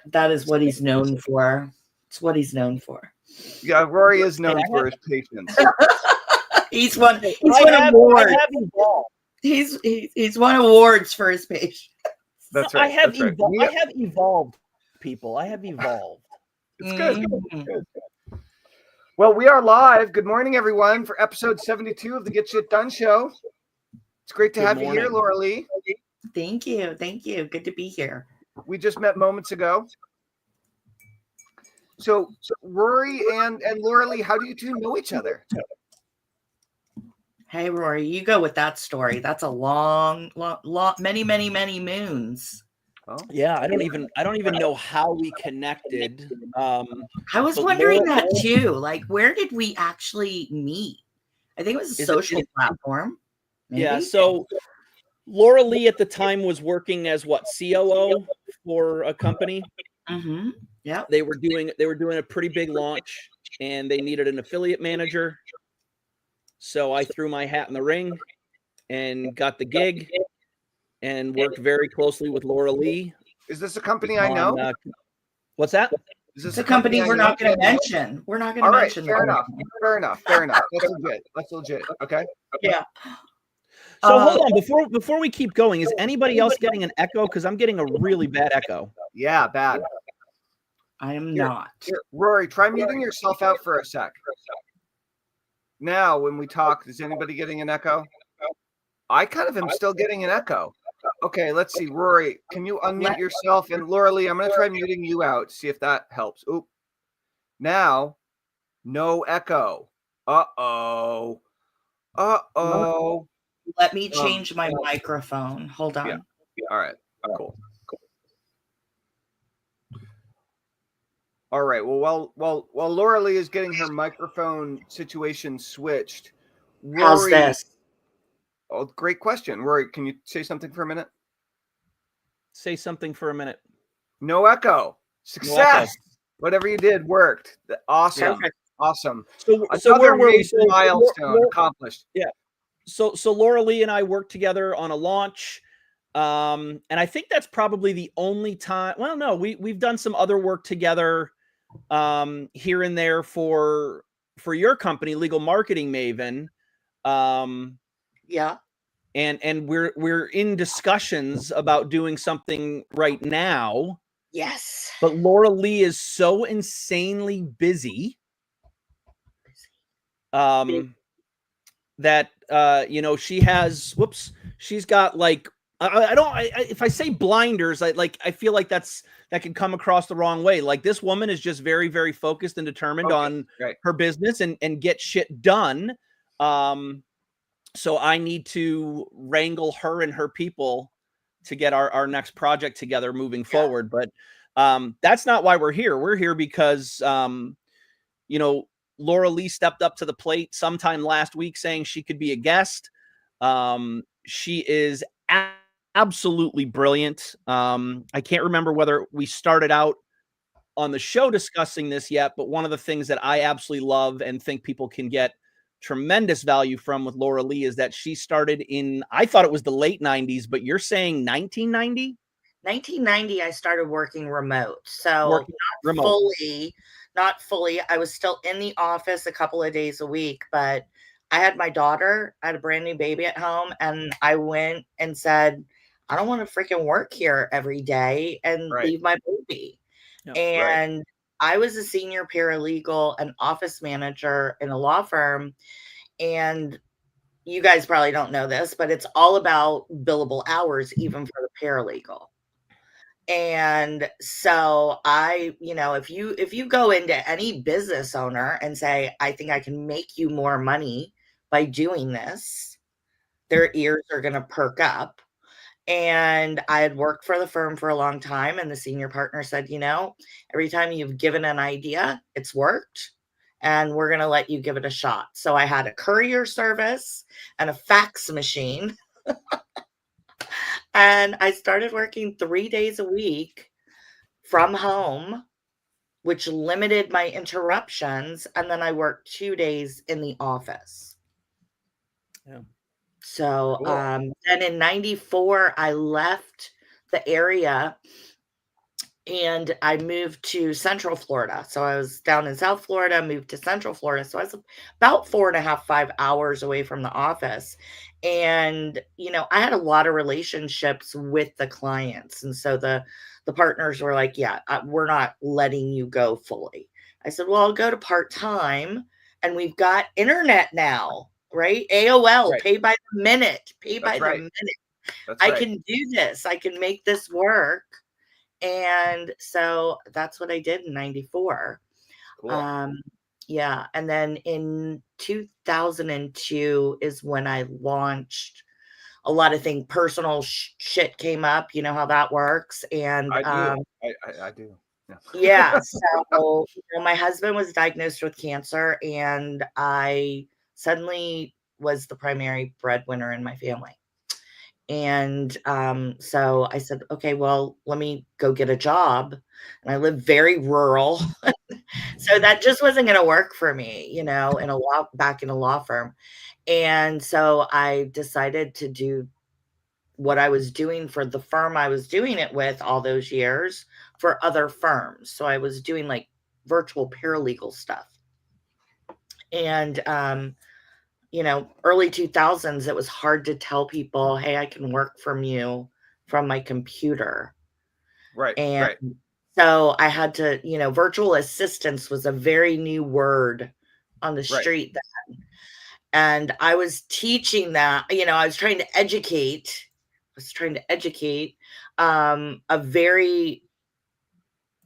That is what he's known for. It's what he's known for. Yeah, Rory is known for his patience. He's won awards. He's won awards for his patience. That's right. I have evolved, people. I have evolved. It's good. Good. Well, we are live. Good morning, everyone, for episode 72 of the Get Shit Done show. It's great to have you here, Laura Lee. Thank you. Thank you. Good to be here. We just met moments ago. So Rory and Laura Lee, how do you two know each other? Hey, Rory, you go with that story. That's a long, many moons. Oh. Yeah, I don't even know how we connected. I was wondering that too. Like, where did we actually meet? I think it was a social platform. Maybe? Yeah, so Laura Lee at the time was working as COO for a company. Mm-hmm. Yeah, they were doing a pretty big launch, and they needed an affiliate manager. So I threw my hat in the ring and got the gig, and worked very closely with Laura Lee. Is this a company I know? What's that? Is this a company we're not going to mention? We're not going to mention. Fair enough. That's legit. Okay. Yeah. So hold on, before we keep going, is anybody else getting an echo? Because I'm getting a really bad echo. Yeah, bad. I am not. Rory, try muting yourself out for a sec. Now, when we talk, is anybody getting an echo? I kind of am still getting an echo. Okay, let's see. Rory, can you unmute yourself? And Laura Lee, I'm going to try muting you out, see if that helps. Oop. Now, no echo. Uh-oh. Let me change my microphone. Hold on. Yeah. All right. Cool. All right. Well, while Laura Lee is getting her microphone situation switched, Rory, how's this? Oh, great question. Rory, can you say something for a minute? Say something for a minute. No echo. Success. No echo. Whatever you did worked. Awesome. Perfect. Awesome. So where were we? Milestone accomplished. Yeah. So Laura Lee and I worked together on a launch. And I think that's probably the only time. Well, no, we've done some other work together here and there for your company, Legal Marketing Maven. Yeah. And we're in discussions about doing something right now. Yes. But Laura Lee is so insanely busy. That she's got like if I say blinders, I feel like that can come across the wrong way. Like, this woman is just very, very focused and determined on her business and get shit done. So I need to wrangle her and her people to get our next project together moving forward. But that's not why we're here. We're here because Laura Lee stepped up to the plate sometime last week saying she could be a guest. She is absolutely brilliant. I can't remember whether we started out on the show discussing this yet, but one of the things that I absolutely love and think people can get tremendous value from with Laura Lee is that she started in, I thought it was the late 90s, but you're saying 1990? 1990, I started working remote. So not fully. I was still in the office a couple of days a week, but I had my daughter, I had a brand new baby at home, and I went and said, I don't want to freaking work here every day and leave my baby. Yep, and I was a senior paralegal and office manager in a law firm. And you guys probably don't know this, but it's all about billable hours, even for the paralegal. And so if you go into any business owner and say, I think I can make you more money by doing this, their ears are going to perk up. And I had worked for the firm for a long time. And the senior partner said, every time you've given an idea, it's worked. And we're going to let you give it a shot. So I had a courier service and a fax machine. And I started working 3 days a week from home, which limited my interruptions. And then I worked 2 days in the office. Yeah. So then in 94, I left the area and I moved to Central Florida. So I was down in South Florida, moved to Central Florida. So I was about 4.5, 5 hours away from the office. And, I had a lot of relationships with the clients. And so the partners were like, yeah, we're not letting you go fully. I said, well, I'll go to part-time, and we've got internet now, right? AOL, Right. pay by the minute, the minute. I can do this. I can make this work. And so that's what I did in 94. Cool. Yeah. And then in 2002 is when I launched a lot of things. Personal shit came up. You know how that works. And I do. I do. yeah. So my husband was diagnosed with cancer, and I suddenly was the primary breadwinner in my family. And so I said, okay, well, let me go get a job. And I live very rural. So that just wasn't going to work for me, back in a law firm. And so I decided to do what I was doing for the firm I was doing it with all those years for other firms. So I was doing like virtual paralegal stuff. And early 2000s, it was hard to tell people, hey, I can work from my computer. Right. And right. so I had to, virtual assistance was a very new word on the street then. And I was teaching that, I was trying to educate a very,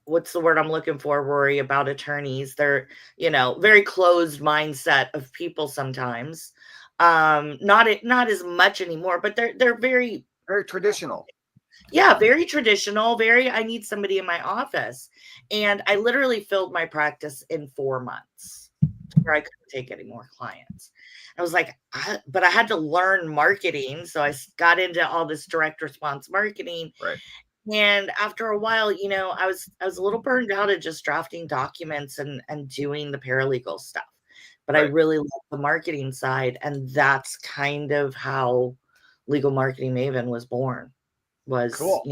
what's the word I'm looking for, Rory, about attorneys? They're, very closed mindset of people sometimes. Not as much anymore, but they're very traditional. Yeah, very traditional. I need somebody in my office. And I literally filled my practice in 4 months where I couldn't take any more clients. I was like, but I had to learn marketing. So I got into all this direct response marketing. Right. And after a while, I was a little burned out of just drafting documents and doing the paralegal stuff. But I really love the marketing side. And that's kind of how Legal Marketing Maven was born. Cool.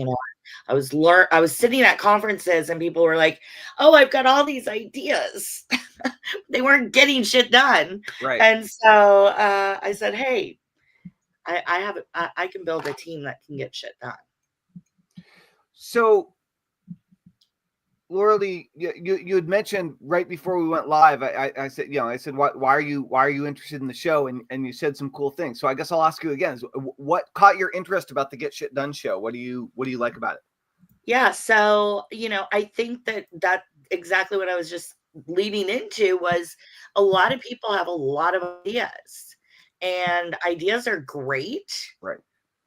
I was sitting at conferences and people were like, oh, I've got all these ideas. They weren't getting shit done. Right. And so I said, hey, I can build a team that can get shit done. So Rory, you had mentioned right before we went live, I said, why are you interested in the show? And you said some cool things. So I guess I'll ask you again, what caught your interest about the Get Shit Done show? What do you like about it? Yeah. So, I think that exactly what I was just leading into was a lot of people have a lot of ideas, and ideas are great, right?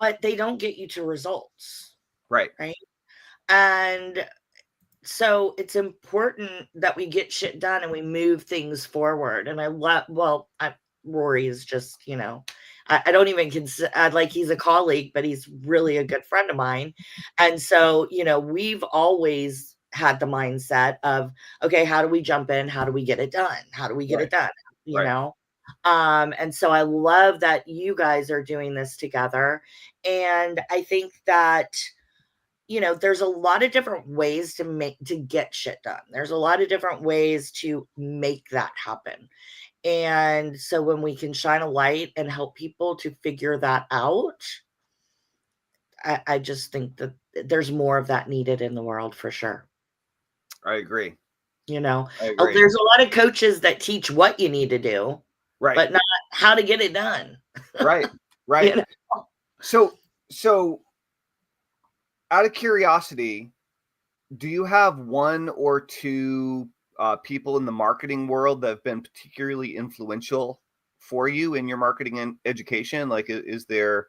But they don't get you to results. Right. And so it's important that we get shit done and we move things forward. And Rory is just, I don't even consider, like, he's a colleague, but he's really a good friend of mine. And so, we've always had the mindset of, okay, how do we jump in? How do we get it done? How do we get it done? And so I love that you guys are doing this together. And I think that, there's a lot of different ways to get shit done. There's a lot of different ways to make that happen. And so when we can shine a light and help people to figure that out, I just think that there's more of that needed in the world for sure. I agree. There's a lot of coaches that teach what you need to do, but not how to get it done. Right. So out of curiosity, do you have one or two people in the marketing world that have been particularly influential for you in your marketing and education? Like, is there,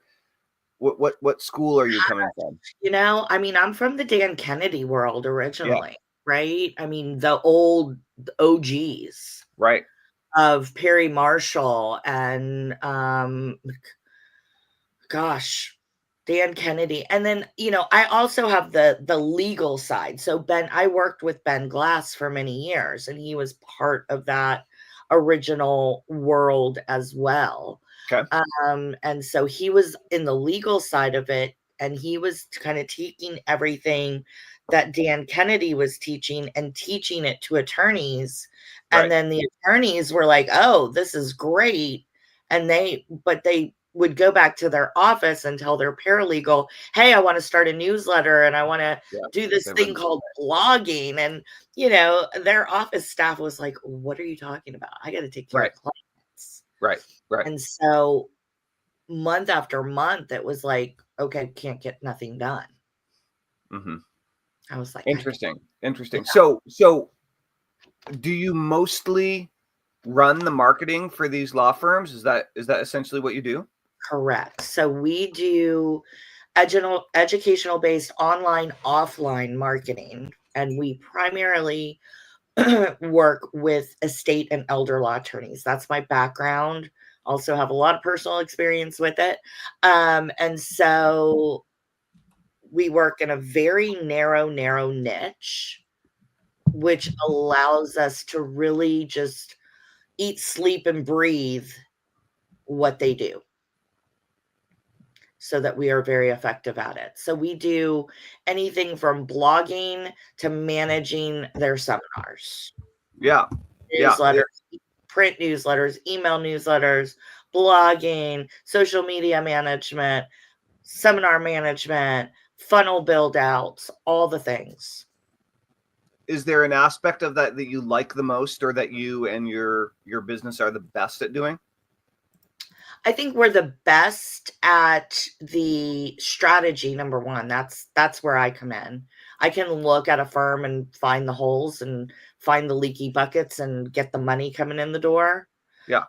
what school are you coming from? I'm from the Dan Kennedy world originally, right? The old OGs, right, of Perry Marshall and Dan Kennedy. And then, I also have the legal side. So I worked with Ben Glass for many years, and he was part of that original world as well. Okay. And so he was in the legal side of it, and he was kind of taking everything that Dan Kennedy was teaching and teaching it to attorneys. Right. And then the attorneys were like, oh, this is great. And they would go back to their office and tell their paralegal, hey, I want to start a newsletter and I want to do this thing called blogging. And, you know, their office staff was like, what are you talking about? I got to take care of clients. Right. And so month after month, it was like, okay, can't get nothing done. Mm-hmm. I was like, interesting. So do you mostly run the marketing for these law firms? Is that essentially what you do? Correct. So we do educational based online, offline marketing, and we primarily work with estate and elder law attorneys. That's my background. Also have a lot of personal experience with it. And so we work in a very narrow niche, which allows us to really just eat, sleep, and breathe what they do, so that we are very effective at it. So we do anything from blogging to managing their seminars. Newsletters, print newsletters, email newsletters, blogging, social media management, seminar management, funnel build outs, all the things. Is there an aspect of that you like the most, or that you and your business are the best at doing? I think we're the best at the strategy, number one. That's where I come in. I can look at a firm and find the holes and find the leaky buckets and get the money coming in the door. Yeah.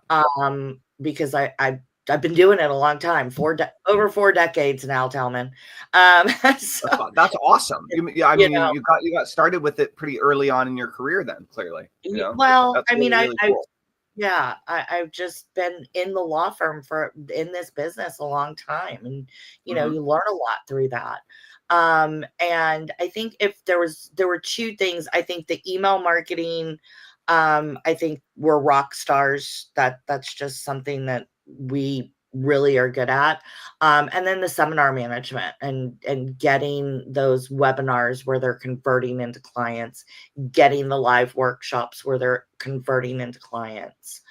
Because I've been doing it a long time, over 4 decades now, Tellman. So, that's awesome. You got started with it pretty early on in your career, then clearly. You know? Well, that's I mean, really cool. I've just been in the law firm in this business a long time, and you know, you learn a lot through that. And I think if there were 2 things, I think the email marketing, I think we're rock stars. That's just something that we really are good at. And then the seminar management and getting those webinars where they're converting into clients, getting the live workshops where they're converting into clients.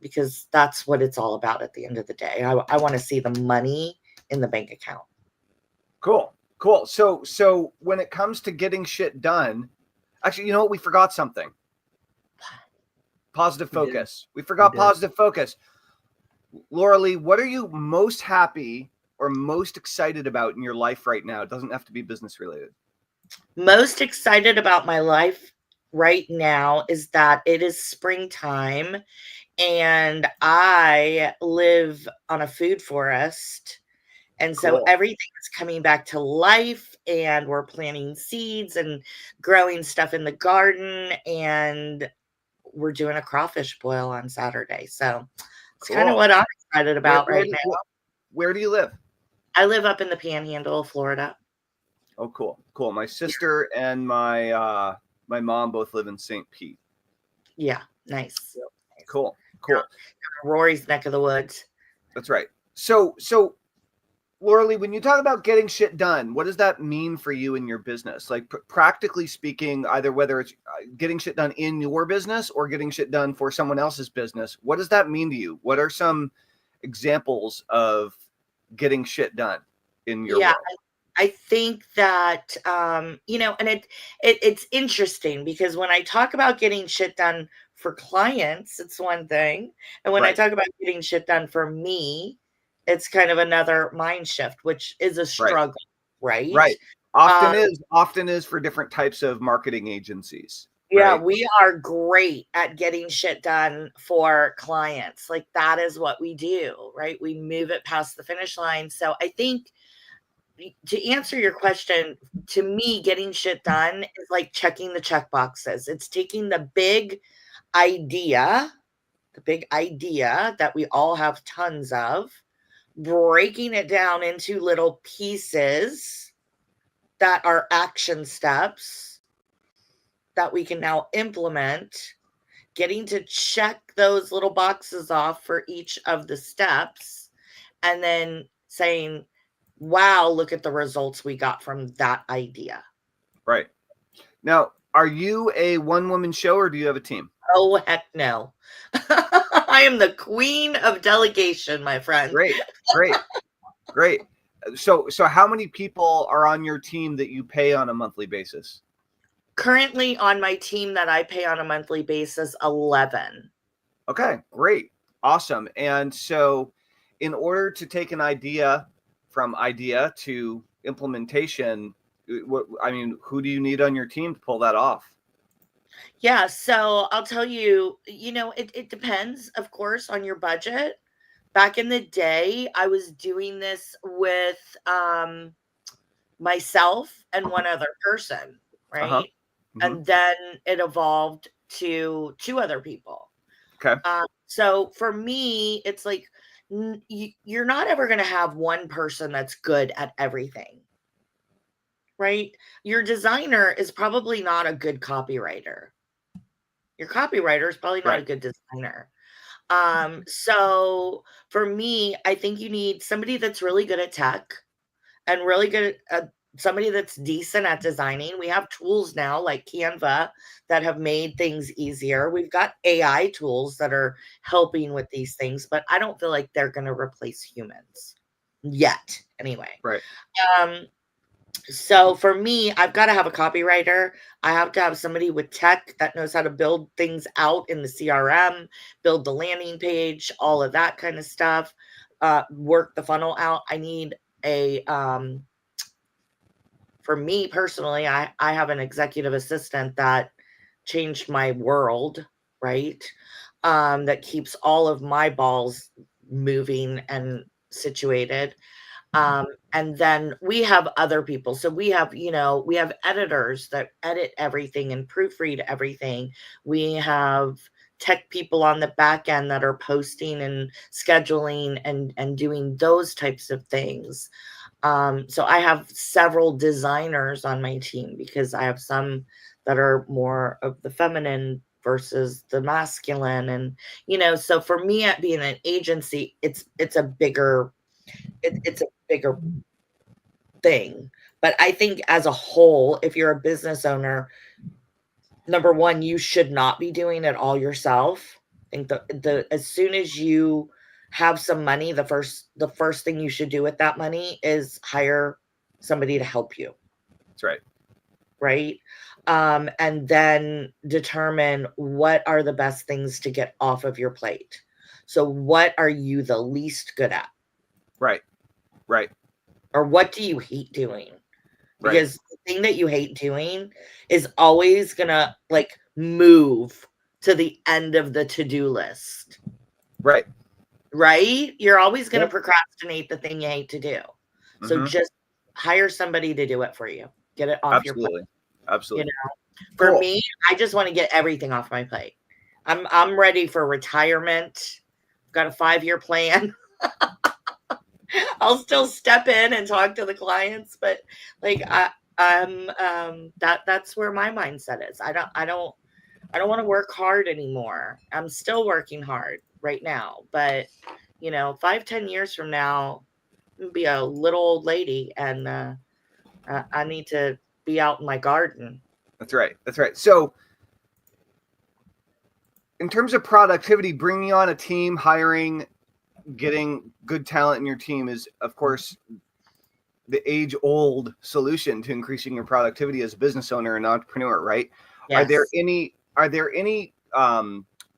Because that's what it's all about at the end of the day. I want to see the money in the bank account. Cool. So when it comes to getting shit done, actually, you know what? We forgot something. Positive focus. We forgot positive focus. Laura Lee, what are you most happy or most excited about in your life right now? It doesn't have to be business related. Most excited about my life right now is that it is springtime and I live on a food forest. And so everything is coming back to life, and we're planting seeds and growing stuff in the garden, and we're doing a crawfish boil on Saturday. So it's kind of what I'm excited about right now. Where do you live? I live up in the Panhandle of Florida. Oh, cool. My sister and my mom both live in St. Pete. Yeah, nice. Cool. Rory's neck of the woods. That's right. So Laura Lee, when you talk about getting shit done, what does that mean for you in your business? Like practically speaking, either whether it's getting shit done in your business or getting shit done for someone else's business, what does that mean to you? What are some examples of getting shit done in your world? I think that, you know, and it's interesting because when I talk about getting shit done for clients, it's one thing. And when I talk about getting shit done for me, it's kind of another mind shift, which is a struggle, right? Right. Often is for different types of marketing agencies. Yeah, we are great at getting shit done for clients. Like that is what we do, right? We move it past the finish line. So I think to answer your question, to me, getting shit done is like checking the check boxes. It's taking the big idea that we all have tons of, breaking it down into little pieces that are action steps that we can now implement, getting to check those little boxes off for each of the steps, and then saying, wow, look at the results we got from that idea. Right. Now, are you a one-woman show or do you have a team? Oh, heck no. I am the queen of delegation, my friend. Great. So how many people are on your team that you pay on a monthly basis? Currently on my team that I pay on a monthly basis, 11. Okay, great. Awesome. And so in order to take an idea from idea to implementation, who do you need on your team to pull that off? Yeah, so I'll tell you, it depends, of course, on your budget. Back in the day, I was doing this with myself and one other person, Uh-huh. right? Mm-hmm. And then it evolved to 2 other people. Okay. So for me, it's like you're not ever going to have one person that's good at everything, right? Your designer is probably not a good copywriter. Your copywriter is probably not a good designer. So for me, I think you need somebody that's really good at tech and really good at somebody that's decent at designing. We have tools now like Canva that have made things easier. We've got AI tools that are helping with these things, but I don't feel like they're going to replace humans yet anyway. Right. So for me, I've got to have a copywriter. I have to have somebody with tech that knows how to build things out in the CRM, build the landing page, all of that kind of stuff, work the funnel out. I need a, for me personally, I have an executive assistant that changed my world, right? That keeps all of my balls moving and situated. And then we have other people. So we have editors that edit everything and proofread everything. We have tech people on the back end that are posting and scheduling and doing those types of things. So I have several designers on my team because I have some that are more of the feminine versus the masculine. And, so for me at being an agency, it's a bigger thing. But I think as a whole, if you're a business owner, number one, you should not be doing it all yourself. I think the as soon as you have some money, the first thing you should do with that money is hire somebody to help you. That's right. Right. And then determine what are the best things to get off of your plate. So what are you the least good at? Right. Or what do you hate doing? Right. Because the thing that you hate doing is always gonna move to the end of the to-do list. Right. You're always gonna procrastinate the thing you hate to do. So just hire somebody to do it for you. Get it off your plate. Absolutely. For me, I just want to get everything off my plate. I'm ready for retirement. Got a 5-year plan. I'll still step in and talk to the clients, but that's where my mindset is. I don't want to work hard anymore. I'm still working hard right now, but 5-10 years from now, I'll be a little old lady and I need to be out in my garden. That's right. So in terms of productivity, bringing on a team, hiring, getting good talent in your team is, of course, the age-old solution to increasing your productivity as a business owner and entrepreneur, right? Yes. Are there any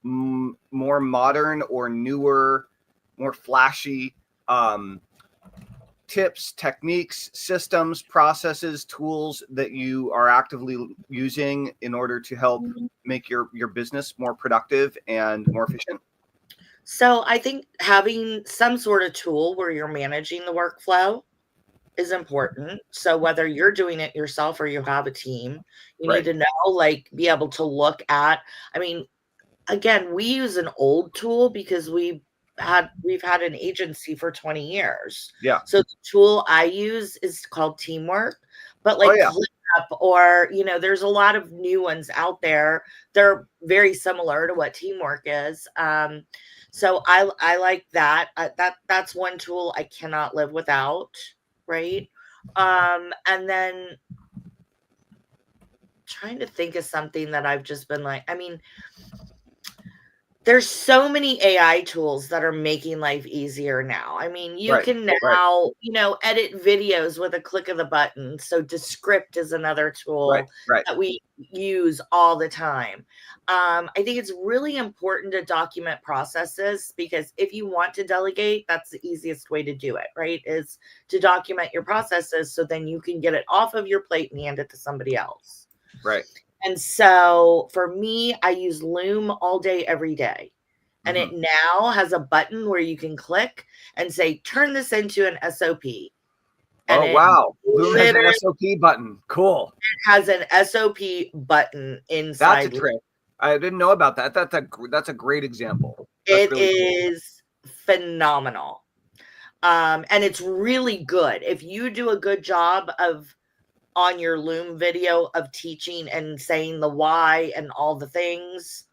more modern or newer, more flashy tips, techniques, systems, processes, tools that you are actively using in order to help make your business more productive and more efficient? So I think having some sort of tool where you're managing the workflow is important. So whether you're doing it yourself or you have a team, you need to know, be able to look at, again, we use an old tool because we've had an agency for 20 years. Yeah. So the tool I use is called Teamwork, but ClickUp or, there's a lot of new ones out there. They're very similar to what Teamwork is. So I like that. That's one tool I cannot live without. Right. And then trying to think of something that I've just been like, I mean, there's so many AI tools that are making life easier now. I mean, you can now, edit videos with a click of the button. So Descript is another tool that we use all the time. I think it's really important to document processes, because if you want to delegate, that's the easiest way to do it, right? Is to document your processes, so then you can get it off of your plate and hand it to somebody else. Right. And so for me, I use Loom all day, every day. And it now has a button where you can click and say, turn this into an SOP. And wow. Loom has an SOP button. Cool. It has an SOP button inside. That's a trick. I didn't know about that. That's a great example. It is phenomenal. And it's really good. If you do a good job on your Loom video of teaching and saying the why and all the things,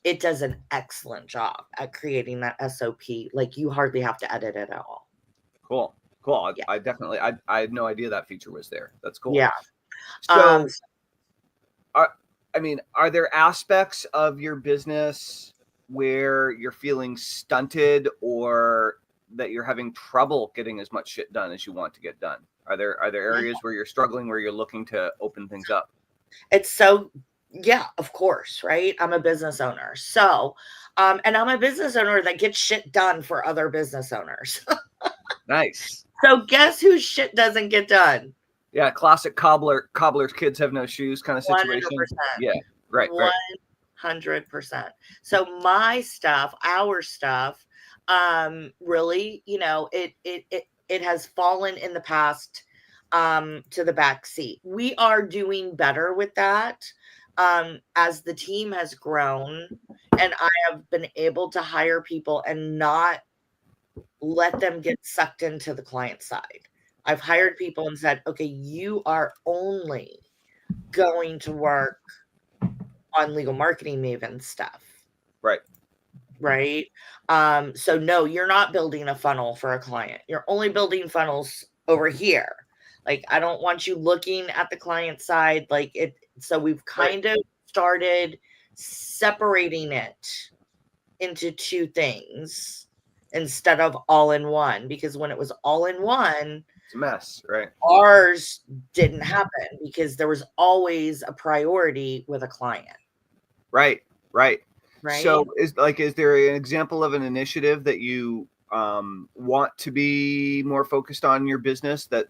it does an excellent job at creating that SOP. Like, you hardly have to edit it at all. Cool. Yeah. I definitely, I had no idea that feature was there. That's cool. Yeah. So, are there aspects of your business where you're feeling stunted, or that you're having trouble getting as much shit done as you want to get done? Are there areas where you're struggling, where you're looking to open things up? Yeah, of course, right? I'm a business owner. So, and I'm a business owner that gets shit done for other business owners. Nice. So guess whose shit doesn't get done? Yeah, classic cobbler's kids have no shoes kind of situation. 100%. Yeah, right. 100%. So my stuff, our stuff, really, it has fallen in the past to the back seat. We are doing better with that as the team has grown, and I have been able to hire people and not let them get sucked into the client side. I've hired people and said, okay, you are only going to work on Legal Marketing Maven stuff. Right. So no, you're not building a funnel for a client. You're only building funnels over here. Like, I don't want you looking at the client side. So we've kind of started separating it into two things instead of all in one, because when it was all in one, it's a mess, right? Ours didn't happen because there was always a priority with a client. Right. So is there an example of an initiative that you want to be more focused on in your business that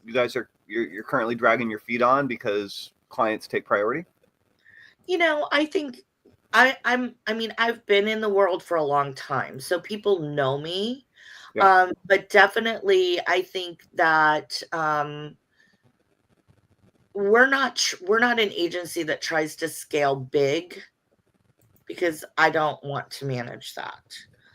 you guys you're currently dragging your feet on because clients take priority? I think I've been in the world for a long time, so people know me. Yeah. But definitely I think that we're not an agency that tries to scale big, because I don't want to manage that.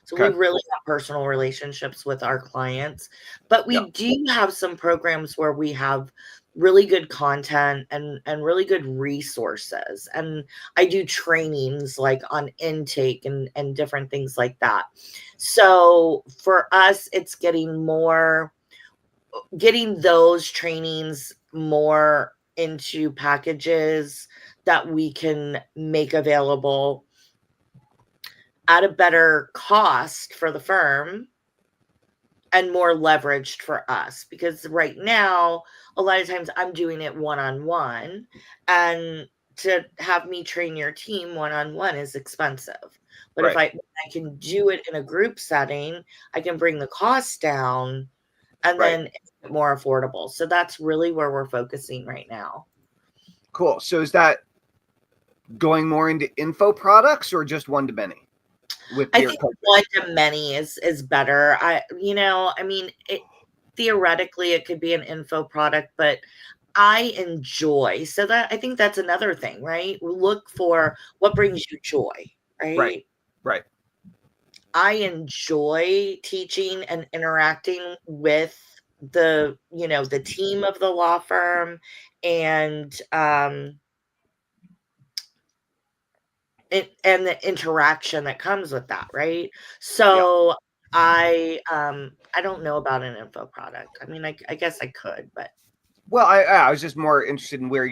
So we really have personal relationships with our clients, but we do have some programs where we have really good content and really good resources. And I do trainings like on intake and different things like that. So for us, it's getting those trainings more into packages that we can make available at a better cost for the firm and more leveraged for us, because right now a lot of times I'm doing it one-on-one, and to have me train your team one-on-one is expensive. But if I can do it in a group setting, I can bring the cost down and then it's more affordable. So that's really where we're focusing right now. Cool. So is that going more into info products or just one-to-many? I think one-to-many is better. Theoretically it could be an info product, but I enjoy, so that I think that's another thing, right? We look for what brings you joy, right? Right. I enjoy teaching and interacting with the team of the law firm, and the interaction that comes with that, right? So I don't know about an info product. I mean, I guess I could, but I was just more interested in where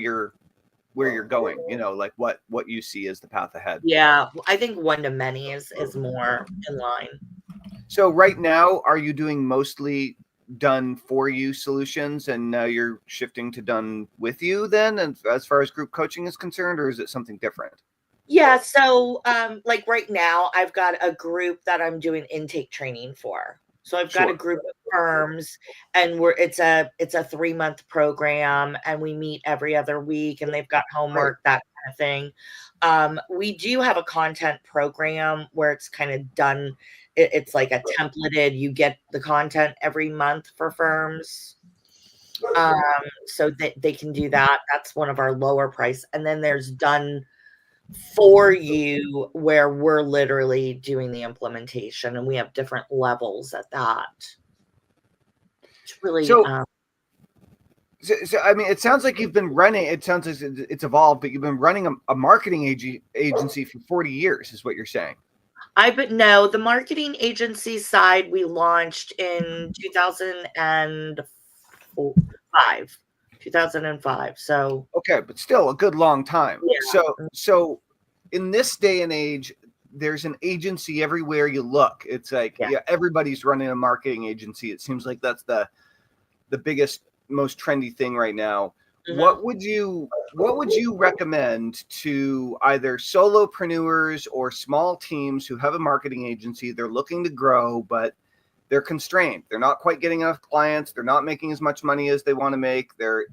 where you're going, like what you see as the path ahead. Yeah, I think one-to-many is more in line. So right now, are you doing mostly done for you solutions, and now you're shifting to done with you then, and as far as group coaching is concerned, or is it something different? Yeah, so like right now I've got a group that I'm doing intake training for. So I've got a group of firms, and it's a 3-month program, and we meet every other week, and they've got homework, that kind of thing. We do have a content program where it's kind of done. It's like a templated, you get the content every month for firms. So they can do that. That's one of our lower price. And then there's done for you, where we're literally doing the implementation, and we have different levels at that. It's really so I mean, it sounds like you've been running, it sounds like it's evolved, but you've been running a marketing agency for 40 years is what you're saying. No, the marketing agency side we launched in 2005. So okay, but still a good long time. Yeah. So in this day and age, there's an agency everywhere you look. It's like everybody's running a marketing agency. It seems like that's the biggest, most trendy thing right now. Mm-hmm. What would you recommend to either solopreneurs or small teams who have a marketing agency? They're looking to grow, but they're constrained. They're not quite getting enough clients. They're not making as much money as they want to make. They're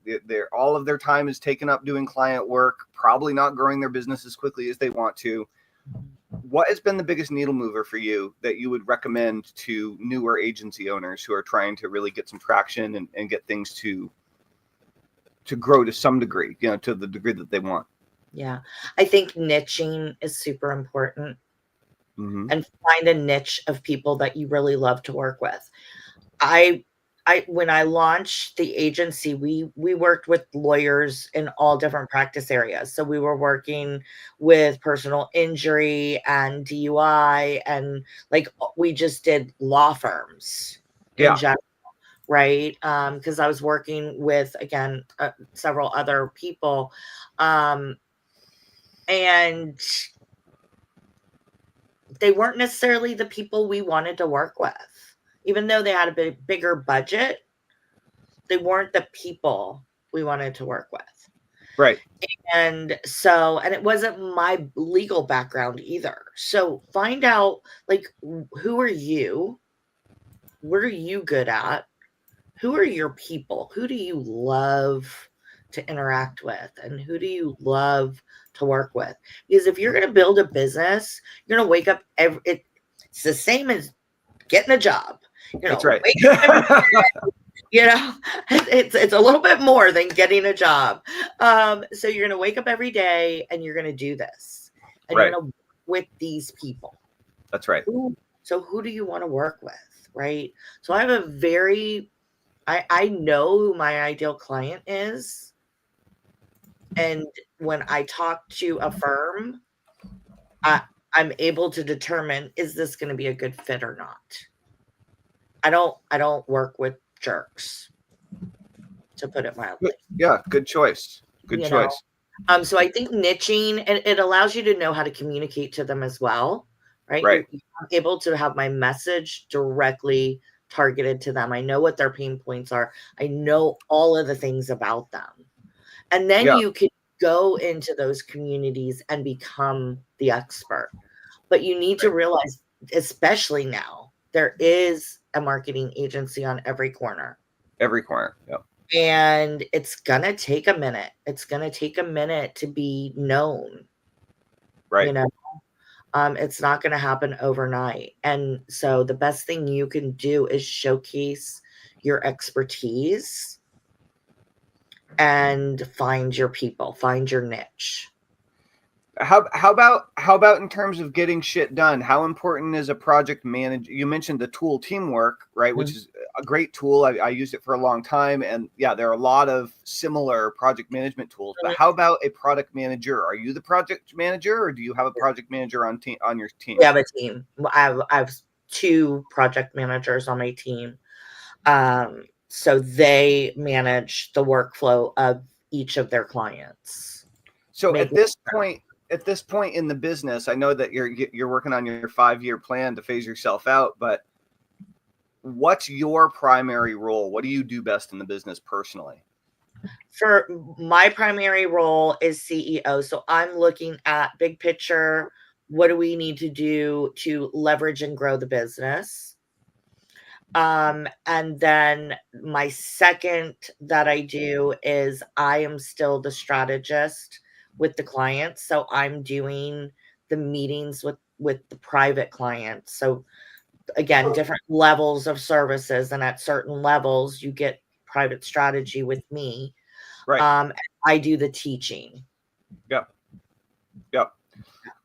all of their time is taken up doing client work, probably not growing their business as quickly as they want to. What has been the biggest needle mover for you that you would recommend to newer agency owners who are trying to really get some traction and get things to grow to some degree, to the degree that they want? Yeah, I think niching is super important. Mm-hmm. And find a niche of people that you really love to work with. When I launched the agency, we worked with lawyers in all different practice areas. So we were working with personal injury and DUI, and like we just did law firms in general, right? Because I was working with, again, several other people, and they weren't necessarily the people we wanted to work with. Even though they had a bit bigger budget, they weren't the people we wanted to work with. Right. And it wasn't my legal background either. So find out, like, who are you? What are you good at? Who are your people? Who do you love to interact with? And who do you love to work with? Because if you're going to build a business, you're going to wake up it's the same as getting a job. That's right. It's a little bit more than getting a job. So you're going to wake up every day and you're going to do this. And you're going to work with these people. That's right. So who do you want to work with? Right. So I have I know who my ideal client is. And when I talk to a firm, I'm able to determine, is this going to be a good fit or not? I don't work with jerks, to put it mildly. Yeah, good choice. Good choice. So I think niching, and it allows you to know how to communicate to them as well, right? Right. I'm able to have my message directly targeted to them. I know what their pain points are. I know all of the things about them. And then you can go into those communities and become the expert. But you need to realize, especially now, there is a marketing agency on every corner. Every corner, yeah. And it's going to take a minute. It's going to take a minute to be known. Right. It's not going to happen overnight. And so the best thing you can do is showcase your expertise and find your people, find your niche. How about in terms of getting shit done? How important is a project manager? You mentioned the tool Teamwork, right? Mm-hmm. Which is a great tool. I used it for a long time, and there are a lot of similar project management tools. But how about a product manager? Are you the project manager, or do you have a project manager on your team? We have a team. I have 2 project managers on my team. So they manage the workflow of each of their clients. So at this point in the business, I know that you're working on your 5-year plan to phase yourself out, but what's your primary role? What do you do best in the business personally? For my primary role is CEO. So I'm looking at big picture. What do we need to do to leverage and grow the business? And then my second that I do is I am still the strategist with the clients. So I'm doing the meetings with the private clients. So again, different levels of services, and at certain levels you get private strategy with me. Right. I do the teaching. Yep.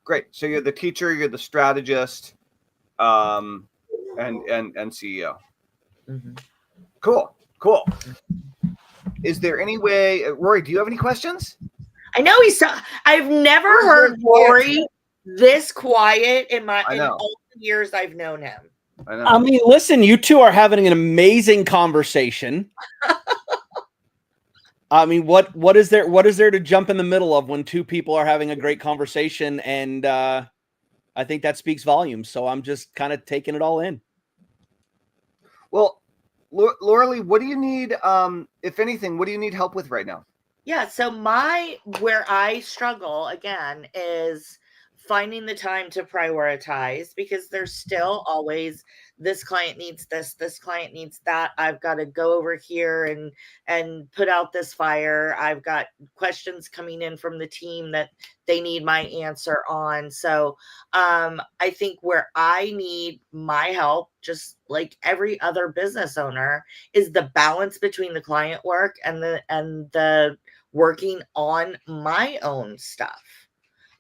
Great. So you're the teacher, you're the strategist, and CEO. Mm-hmm. Cool. Is there any way, Rory, do you have any questions? I know I've never heard Rory this quiet in all the years I've known him. I know. I mean, listen, you two are having an amazing conversation. I mean, what is there to jump in the middle of when two people are having a great conversation? And I think that speaks volumes. So I'm just kind of taking it all in. Well, Laura Lee, what do you need? If anything, what do you need help with right now? Yeah. So where I struggle again is finding the time to prioritize, because there's still always this client needs this client needs that. I've got to go over here and put out this fire. I've got questions coming in from the team that they need my answer on. So I think where I need my help, just like every other business owner, is the balance between the client work and the working on my own stuff.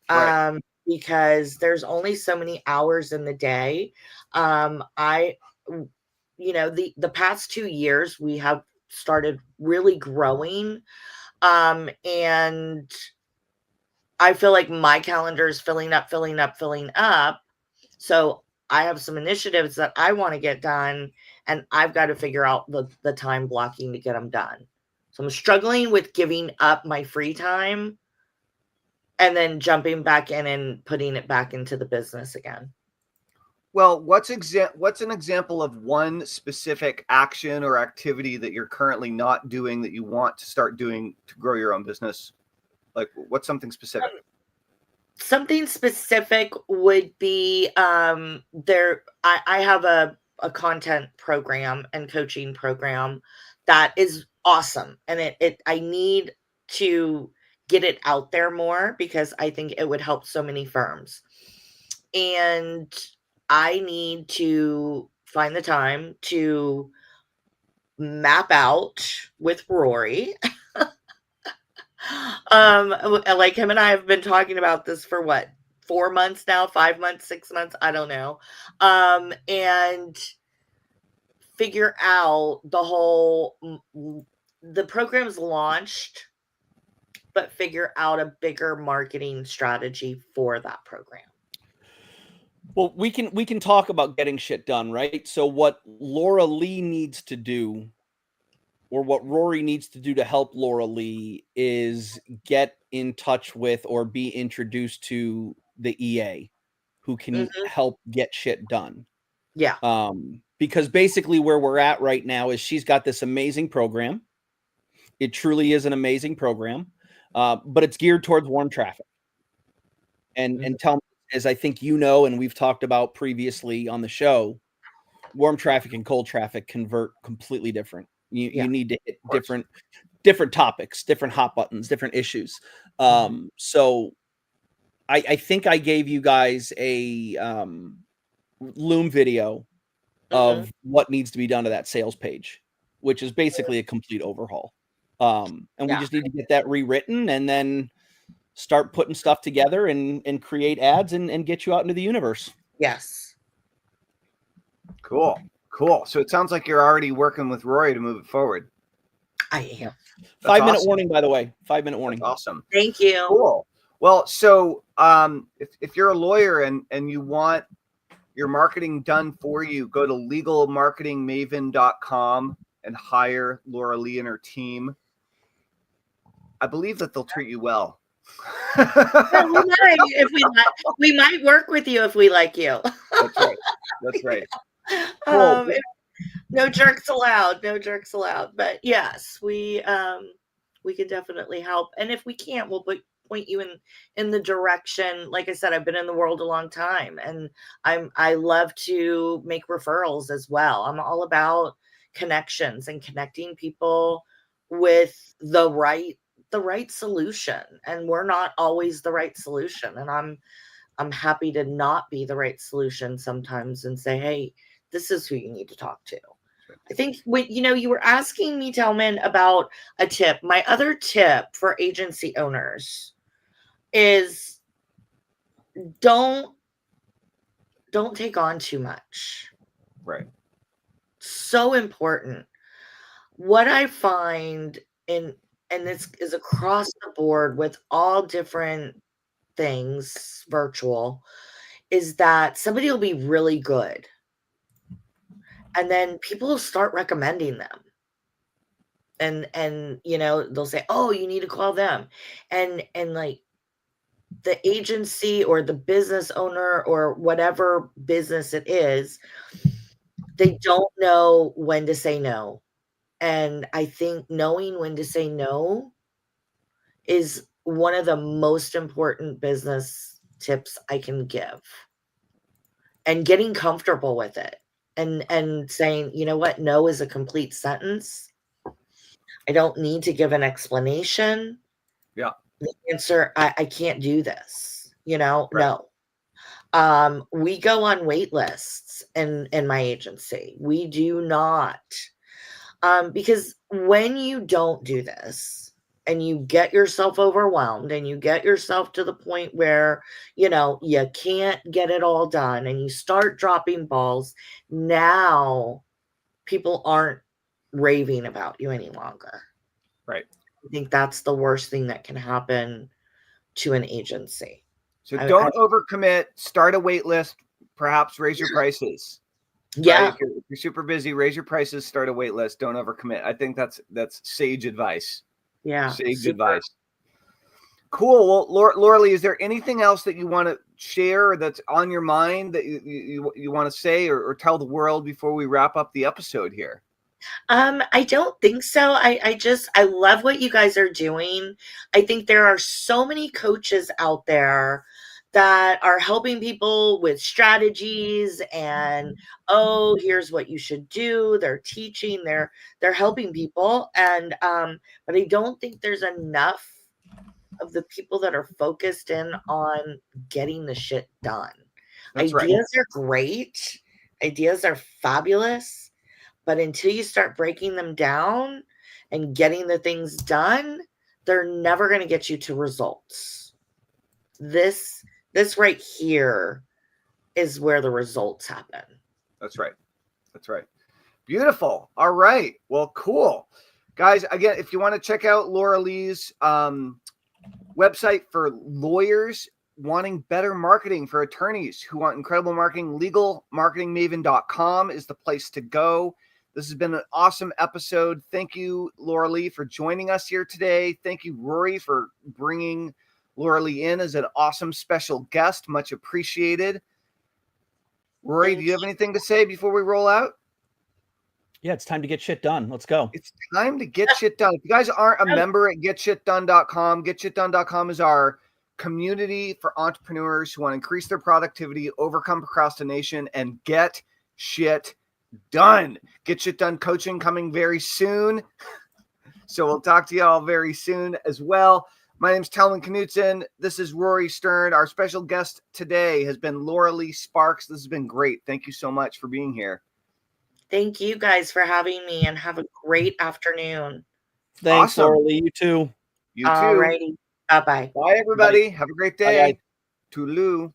Right. Because there's only so many hours in the day. The past 2 years we have started really growing. And I feel like my calendar is filling up. So I have some initiatives that I want to get done, and I've got to figure out the time blocking to get them done. So I'm struggling with giving up my free time and then jumping back in and putting it back into the business again. Well, what's an example of one specific action or activity that you're currently not doing that you want to start doing to grow your own business? Like, what's something specific? Something specific would be I have a content program and coaching program that is awesome, and I need to get it out there more because I think it would help so many firms. And I need to find the time to map out with Rory. Like him and I have been talking about this for what, 4 months now, 5 months, 6 months, I don't know. And figure out the program's launched, but figure out a bigger marketing strategy for that program. Well, we can talk about getting shit done, right? So what Laura Lee needs to do, or what Rory needs to do to help Laura Lee, is get in touch with or be introduced to the EA who can help get shit done. Yeah. Because basically where we're at right now is she's got this amazing program. It truly is an amazing program, but it's geared towards warm traffic. And Tellman, as I think you know, and we've talked about previously on the show, warm traffic and cold traffic convert completely different. You need to hit different topics, different hot buttons, different issues. So I think I gave you guys a Loom video of what needs to be done to that sales page, which is basically a complete overhaul. And we just need to get that rewritten and then start putting stuff together and create ads and get you out into the universe. Yes. Cool. So it sounds like you're already working with Rory to move it forward. I am. 5-minute warning, by the way. 5-minute warning. That's awesome. Thank you. Cool. Well, so if you're a lawyer and you want your marketing done for you, go to legalmarketingmaven.com and hire Laura Lee and her team. I believe that they'll treat you well. Well, we might if we might work with you if we like you. That's right. That's right. Cool. No jerks allowed. No jerks allowed. But yes, we can definitely help. And if we can't, we'll point you in the direction. Like I said, I've been in the world a long time, and I love to make referrals as well. I'm all about connections and connecting people with the right solution. And we're not always the right solution. And I'm happy to not be the right solution sometimes and say, hey, this is who you need to talk to. I think you were asking me, Tellman, about a tip. My other tip for agency owners is don't take on too much. Right. So important. What I find and this is across the board with all different things virtual, is that somebody will be really good. And then people will start recommending them. And they'll say, oh, you need to call them. And like the agency or the business owner or whatever business it is, they don't know when to say no. And I think knowing when to say no is one of the most important business tips I can give. And getting comfortable with it and saying, you know what, no is a complete sentence. I don't need to give an explanation. Yeah. The answer, I can't do this, Right. No. We go on wait lists in my agency. We do not. Because when you don't do this and you get yourself overwhelmed and you get yourself to the point where, you can't get it all done and you start dropping balls, now people aren't raving about you any longer. Right. I think that's the worst thing that can happen to an agency. So don't overcommit, start a wait list, perhaps raise your prices. Yeah. Right? If you're super busy, raise your prices, start a wait list, don't overcommit. I think that's sage advice. Yeah. Sage advice. Cool. Well, Rory, is there anything else that you want to share that's on your mind that you want to say or tell the world before we wrap up the episode here? I don't think so. I love what you guys are doing. I think there are so many coaches out there that are helping people with strategies and, oh, here's what you should do. They're teaching, they're helping people. And, but I don't think there's enough of the people that are focused in on getting the shit done. That's Ideas right. are great. Ideas are fabulous. But until you start breaking them down and getting the things done, they're never going to get you to results. This right here is where the results happen. That's right. That's right. Beautiful. All right. Well, cool. Guys, again, if you want to check out Rory's website for lawyers wanting better marketing, for attorneys who want incredible marketing, legalmarketingmaven.com is the place to go. This has been an awesome episode. Thank you, Rory, for joining us here today. Thank you, Rory, for bringing Rory in as an awesome special guest. Much appreciated. Rory, do you have anything to say before we roll out? Yeah, it's time to get shit done. Let's go. It's time to get shit done. If you guys aren't a member at getshitdone.com, getshitdone.com is our community for entrepreneurs who want to increase their productivity, overcome procrastination, and get shit done. Get Shit Done coaching coming very soon. So we'll talk to you all very soon as well. My name's Tellman Knutson. This is Rory Stern. Our special guest today has been Rory Sparks. This has been great. Thank you so much for being here. Thank you guys for having me, and have a great afternoon. Thanks, awesome. Rory. You too. You too. Alrighty. Bye-bye. Bye, everybody. Have a great day. Bye, Toodaloo.